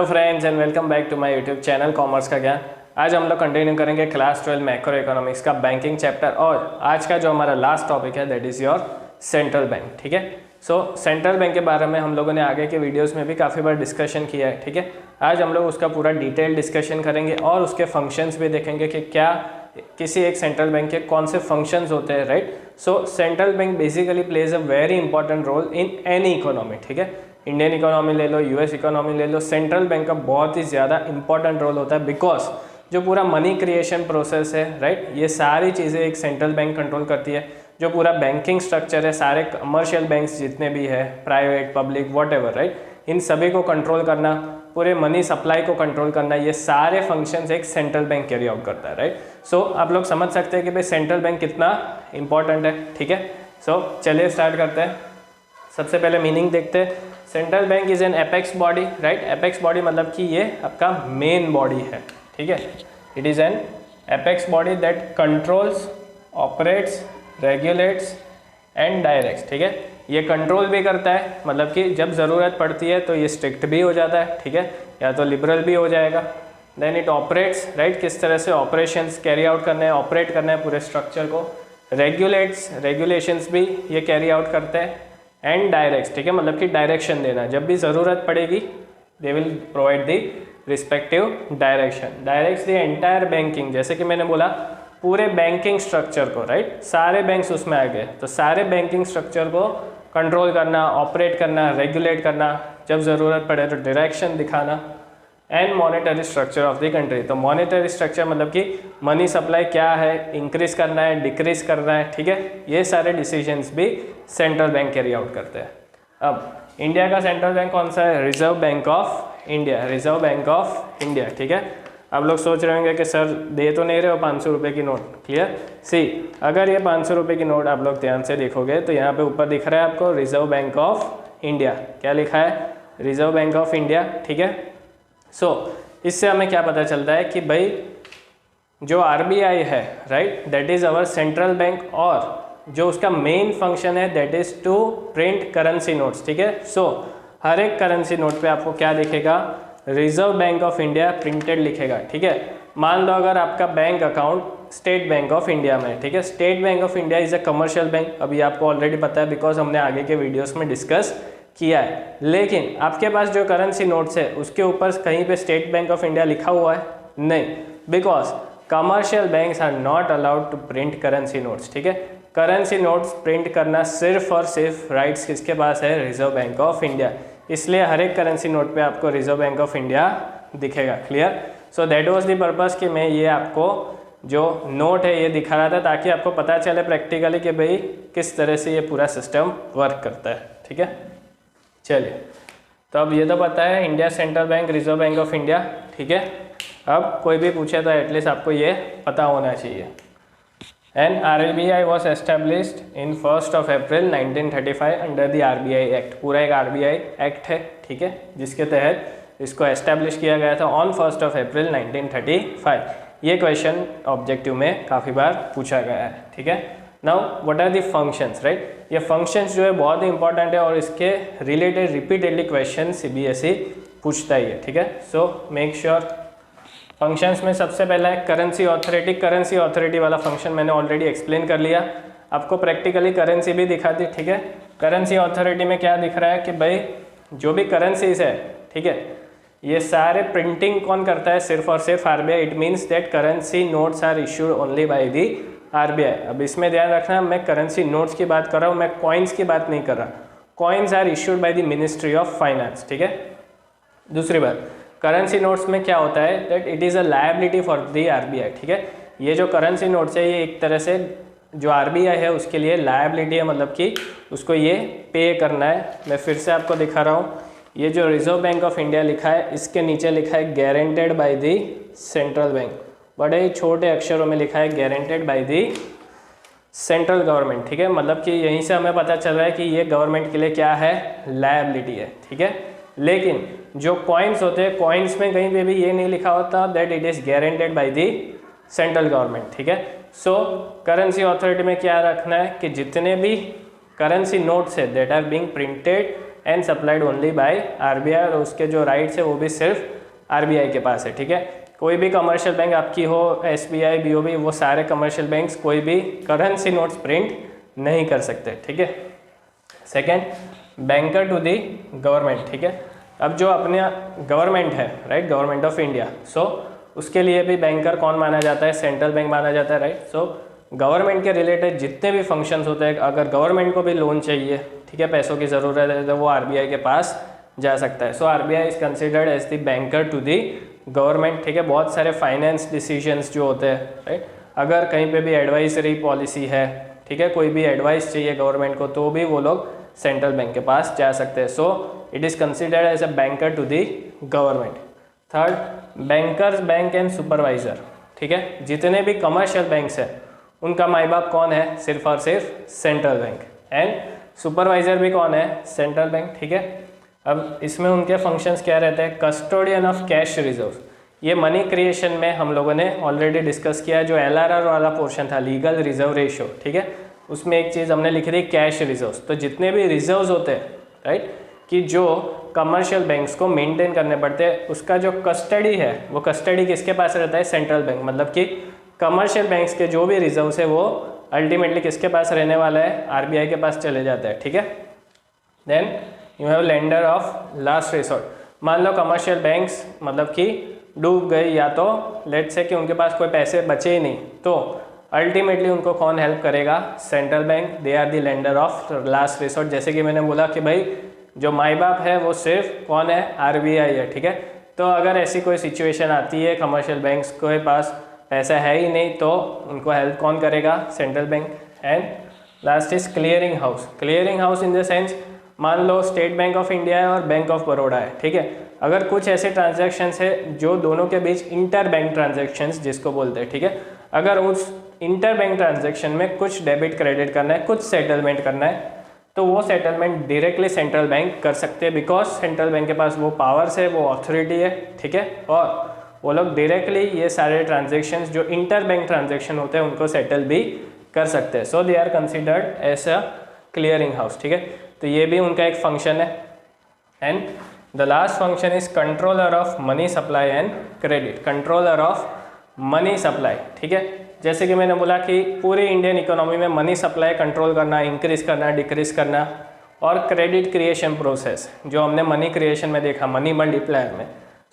Hello friends and welcome back to my YouTube channel commerce का ज्ञान। आज हम लोग कंटिन्यू करेंगे क्लास 12 मैक्रो इकोनॉमिक्स का बैंकिंग चैप्टर और आज का जो हमारा लास्ट टॉपिक है that is your central bank. ठीक है, सो सेंट्रल बैंक के बारे में हम लोगों ने आगे के वीडियोस में भी काफ़ी बार डिस्कशन किया है। ठीक है, आज हम लोग उसका पूरा डिटेल डिस्कशन करेंगे और उसके फंक्शंस भी देखेंगे कि क्या किसी एक सेंट्रल बैंक के कौन से फंक्शंस होते हैं। Right, so central bank basically plays a very important role in any economy. ठीक है, इंडियन इकोनॉमी ले लो, यूएस इकोनॉमी ले लो, सेंट्रल बैंक का बहुत ही ज़्यादा इंपॉर्टेंट रोल होता है बिकॉज जो पूरा मनी क्रिएशन प्रोसेस है, राइट, ये सारी चीज़ें एक सेंट्रल बैंक कंट्रोल करती है। जो पूरा बैंकिंग स्ट्रक्चर है, सारे कमर्शियल बैंक्स जितने भी है, प्राइवेट, पब्लिक, व्हाटएवर, राइट, इन सभी को कंट्रोल करना, पूरे मनी सप्लाई को कंट्रोल करना, ये सारे फंक्शंस एक सेंट्रल बैंक कैरी आउट करता है। राइट, सो आप लोग समझ सकते हैं कि भाई सेंट्रल बैंक कितना इंपॉर्टेंट है। ठीक है, सो चलिए स्टार्ट करते हैं। सबसे पहले मीनिंग देखते हैं। Central bank is an apex body. Right, apex body मतलब कि ये आपका मेन बॉडी है। ठीक है, it is an apex body that controls, operates, regulates and directs. ठीक है, ये कंट्रोल भी करता है, मतलब कि जब ज़रूरत पड़ती है तो ये स्ट्रिक्ट भी हो जाता है। ठीक है, या तो लिबरल भी हो जाएगा। देन इट ऑपरेट्स, राइट, किस तरह से ऑपरेशंस कैरी आउट करने हैं, ऑपरेट करना है पूरे स्ट्रक्चर को। रेगुलेट्स, रेगुलेशंस भी ये कैरी आउट करते हैं। एंड डायरेक्ट्स, ठीक है, मतलब कि डायरेक्शन देना, जब भी ज़रूरत पड़ेगी they will provide the respective direction. Directs the entire banking, जैसे कि मैंने बोला पूरे बैंकिंग स्ट्रक्चर को, राइट, सारे बैंक्स उसमें आ गए, तो सारे बैंकिंग स्ट्रक्चर को कंट्रोल करना, ऑपरेट करना, रेगुलेट करना, जब ज़रूरत पड़े तो डायरेक्शन दिखाना। And monetary structure of the country, तो मॉनेटरी स्ट्रक्चर मतलब कि मनी सप्लाई क्या है, इंक्रीज करना है, डिक्रीज करना है। ठीक है, ये सारे डिसीजंस भी सेंट्रल बैंक कैरी आउट करते हैं। अब इंडिया का सेंट्रल बैंक कौन सा है? Reserve bank of India, reserve bank of India. ठीक है, आप लोग सोच रहे होंगे कि सर दे तो नहीं रहे हो 500 रुपये की नोट। क्लियर, सी, अगर ये 500 रुपये की नोट आप लोग ध्यान से देखोगे तो यहाँ पे ऊपर दिख रहा है आपको रिजर्व बैंक ऑफ इंडिया। क्या लिखा है? Reserve bank of India. ठीक है, सो इससे हमें क्या पता चलता है कि भाई जो आरबीआई है, right, that is our central bank, और जो उसका मेन फंक्शन है that is to print currency notes. ठीक है, सो हर एक करेंसी नोट पे आपको क्या दिखेगा? Reserve bank of India printed लिखेगा। ठीक है, मान लो अगर आपका bank account state bank of India में है, ठीक है, state bank of India is a commercial bank, अभी आपको ऑलरेडी पता है बिकॉज हमने आगे के वीडियोज़ में डिस्कस किया है। लेकिन आपके पास जो करेंसी नोट्स है उसके ऊपर कहीं पे स्टेट बैंक ऑफ इंडिया लिखा हुआ है? नहीं, because commercial banks are not allowed to print currency notes. ठीक है, करेंसी नोट्स प्रिंट करना सिर्फ और सिर्फ राइट्स किसके पास है? Reserve bank of India. इसलिए हर एक करेंसी नोट पे आपको रिजर्व बैंक ऑफ इंडिया दिखेगा। Clear, so that was the purpose कि मैं ये आपको जो नोट है ये दिखा रहा था ताकि आपको पता चले प्रैक्टिकली कि भाई किस तरह से ये पूरा सिस्टम वर्क करता है। ठीक है, चलिए, तो अब ये तो पता है India central bank, reserve bank of India. ठीक है, अब कोई भी पूछे तो एटलीस्ट आपको ये पता होना चाहिए। And RBI was established in 1 April 1935 under the RBI act. पूरा एक आरबीआई एक्ट है, ठीक है, जिसके तहत इसको एस्टेब्लिश किया गया था ऑन 1 अप्रैल 1935। ये क्वेश्चन ऑब्जेक्टिव में काफ़ी बार पूछा गया है। ठीक है, now what are the functions, right, ये फंक्शंस जो है बहुत ही इंपॉर्टेंट है और इसके रिलेटेड रिपीटेडली क्वेश्चन सीबीएसई पूछता ही है। ठीक है, सो मेक श्योर। फंक्शंस में सबसे पहला है करेंसी ऑथोरिटी। करेंसी ऑथोरिटी वाला फंक्शन मैंने ऑलरेडी एक्सप्लेन कर लिया, आपको प्रैक्टिकली करेंसी भी दिखा दी। ठीक है, करेंसी ऑथोरिटी में क्या दिख रहा है कि भाई जो भी करेंसीज है, ठीक है, ये सारे प्रिंटिंग कौन करता है? सिर्फ और सिर्फ RBI. It means that currency notes are issued only by the RBI. अब इसमें ध्यान रखना, मैं करेंसी नोट्स की बात कर रहा हूँ, मैं कॉइन्स की बात नहीं कर रहा। Coins are issued by the ministry of finance. ठीक है, दूसरी बात, करेंसी नोट्स में क्या होता है that it is a liability for the RBI. ठीक है, ये जो करेंसी नोट्स है ये एक तरह से जो आरबीआई है उसके लिए लायबिलिटी है, मतलब कि उसको ये पे करना है। मैं फिर से आपको दिखा रहा हूँ, ये जो रिजर्व बैंक ऑफ इंडिया लिखा है इसके नीचे लिखा है guaranteed by the central bank, बड़े ही छोटे अक्षरों में लिखा है guaranteed by the central government. ठीक है, मतलब कि यहीं से हमें पता चल रहा है कि ये गवर्नमेंट के लिए क्या है? लायबिलिटी है। ठीक है, लेकिन जो कॉइन्स होते हैं, कॉइन्स में कहीं पे भी ये नहीं लिखा होता that it is guaranteed by the central government. ठीक है, सो करेंसी ऑथोरिटी में क्या रखना है कि जितने भी करेंसी नोट्स है that are being printed and supplied only by RBI, और उसके जो राइट्स है वो भी सिर्फ आरबीआई के पास है, ठीक है। कोई भी कमर्शियल बैंक आपकी हो, एसबीआई, बीओबी, वो सारे कमर्शियल बैंक्स कोई भी करेंसी नोट्स प्रिंट नहीं कर सकते, ठीक है। Second, banker to the government, ठीक है। अब जो अपने गवर्नमेंट है, right, government of India, so उसके लिए भी बैंकर कौन माना जाता है? सेंट्रल बैंक माना जाता है, राइट। सो गवर्नमेंट के रिलेटेड जितने भी फंक्शंस होते हैं, अगर गवर्नमेंट को भी लोन चाहिए, ठीक है, पैसों की ज़रूरत है, तो वो आरबीआई के पास जा सकता है। So RBI is considered as the banker to the government, ठीक है। बहुत सारे फाइनेंस डिसीजंस जो होते हैं, राइट, अगर कहीं पे भी एडवाइजरी पॉलिसी है, ठीक है, कोई भी एडवाइस चाहिए गवर्नमेंट को, तो भी वो लोग सेंट्रल बैंक के पास जा सकते हैं। So it is considered as a banker to the government. Third, bankers bank and supervisor, ठीक है। जितने भी कमर्शियल बैंक्स हैं उनका माई बाप कौन है? सिर्फ और सिर्फ सेंट्रल बैंक, एंड सुपरवाइजर भी कौन है? सेंट्रल बैंक, ठीक है। अब इसमें उनके फंक्शंस क्या रहते हैं? कस्टोडियन ऑफ कैश रिजर्व्स, ये मनी क्रिएशन में हम लोगों ने ऑलरेडी डिस्कस किया, जो एलआरआर वाला पोर्शन था, लीगल रिजर्व रेशियो, ठीक है, उसमें एक चीज़ हमने लिखी थी कैश रिजर्व्स। तो जितने भी रिजर्व्स होते हैं, राइट, कि जो कमर्शियल बैंक्स को मेंटेन करने पड़ते हैं, उसका जो कस्टडी है, वो कस्टडी किसके पास रहता है? Central bank. मतलब कि कमर्शियल बैंक्स के जो भी रिजर्व्स है वो अल्टीमेटली किसके पास रहने वाला है? आरबीआई के पास चले जाता है, ठीक है। Then you have lender of last resort. मान लो कमर्शियल बैंक्स मतलब कि डूब गई, या तो लेट्स से कि उनके पास कोई पैसे बचे ही नहीं, तो अल्टीमेटली उनको कौन हेल्प करेगा? Central bank. They are the lender of last resort. जैसे कि मैंने बोला कि भाई जो माई बाप है वो सिर्फ कौन है? आरबीआई है, ठीक है। तो अगर ऐसी कोई सिचुएशन आती है, कमर्शियल बैंक्स के पास पैसा है ही नहीं, तो उनको हेल्प कौन करेगा? Central bank. And last is clearing house. Clearing house in the sense, मान लो स्टेट बैंक ऑफ इंडिया है और बैंक ऑफ बड़ौदा है, ठीक है। अगर कुछ ऐसे ट्रांजैक्शंस है जो दोनों के बीच इंटर बैंक ट्रांजैक्शंस जिसको बोलते हैं, ठीक है, अगर उस इंटर बैंक ट्रांजैक्शन में कुछ डेबिट क्रेडिट करना है, कुछ सेटलमेंट करना है, तो वो सेटलमेंट डायरेक्टली सेंट्रल बैंक कर सकते हैं, बिकॉज सेंट्रल बैंक के पास वो पावर्स है, वो अथॉरिटी है, ठीक है, और वो लोग डायरेक्टली ये सारे ट्रांजैक्शंस जो इंटर बैंक ट्रांजैक्शन होते हैं उनको सेटल भी कर सकते हैं। So they are considered as a clearing house, ठीक है। तो ये भी उनका एक फंक्शन है। And the last function is controller of money supply and credit. Controller of money supply, ठीक है। जैसे कि मैंने बोला कि पूरी इंडियन इकोनॉमी में मनी सप्लाई कंट्रोल करना, इंक्रीज करना, डिक्रीज करना, और क्रेडिट क्रिएशन प्रोसेस जो हमने मनी क्रिएशन में देखा, मनी मल्टीप्लायर में।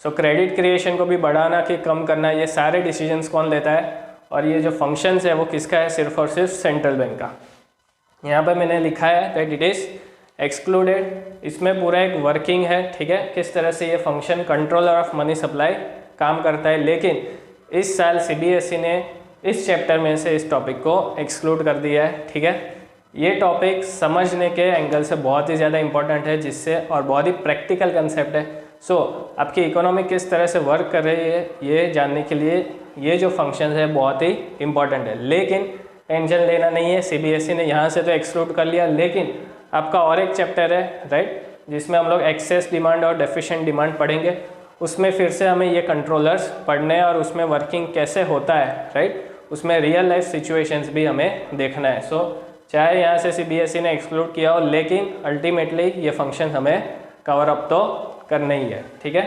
सो क्रेडिट क्रिएशन को भी बढ़ाना कि कम करना, ये सारे डिसीजंस कौन लेता है? और ये जो फंक्शंस है वो किसका है? सिर्फ और सिर्फ सेंट्रल बैंक का। यहाँ पर मैंने लिखा है दैट इट इज़ एक्सक्लूडेड। इसमें पूरा एक वर्किंग है, ठीक है, किस तरह से ये function controller of money supply काम करता है। लेकिन इस साल सीबीएसई ने इस चैप्टर में से इस टॉपिक को एक्सक्लूड कर दिया है, ठीक है। ये टॉपिक समझने के एंगल से बहुत ही ज़्यादा इंपॉर्टेंट है, जिससे और बहुत ही प्रैक्टिकल कंसेप्ट है। सो आपकी इकोनॉमी किस तरह से वर्क कर रही है ये जानने के लिए ये जो फंक्शन है बहुत ही इंपॉर्टेंट है। लेकिन टेंशन लेना नहीं है, सीबीएसई ने यहाँ से तो एक्सक्लूड कर लिया, लेकिन आपका और एक चैप्टर है, राइट, जिसमें हम लोग एक्सेस डिमांड और डेफिशिएंट डिमांड पढ़ेंगे। उसमें फिर से हमें ये कंट्रोलर्स पढ़ने हैं और उसमें वर्किंग कैसे होता है, राइट, उसमें रियल लाइफ सिचुएशंस भी हमें देखना है। सो चाहे यहाँ से सीबीएसई ने एक्सक्लूड किया हो, लेकिन अल्टीमेटली ये फंक्शन हमें कवर अप तो करना ही है, ठीक है।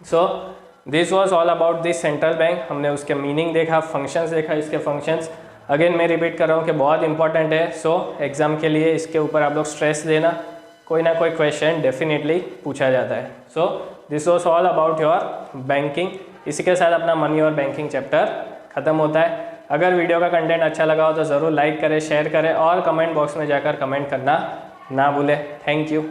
So this was all about this central bank. हमने उसके मीनिंग देखा, फंक्शंस देखा, इसके फंक्शंस अगेन मैं रिपीट कर रहा हूँ कि बहुत इंपॉर्टेंट है। सो एग्जाम के लिए इसके ऊपर आप लोग स्ट्रेस देना, कोई ना कोई क्वेश्चन डेफिनेटली पूछा जाता है। So this was all about your banking. इसी के साथ अपना मनी और बैंकिंग चैप्टर ख़त्म होता है। अगर वीडियो का कंटेंट अच्छा लगा हो तो ज़रूर लाइक करें, शेयर करें और कमेंट बॉक्स में जाकर कमेंट करना ना भूलें। Thank you.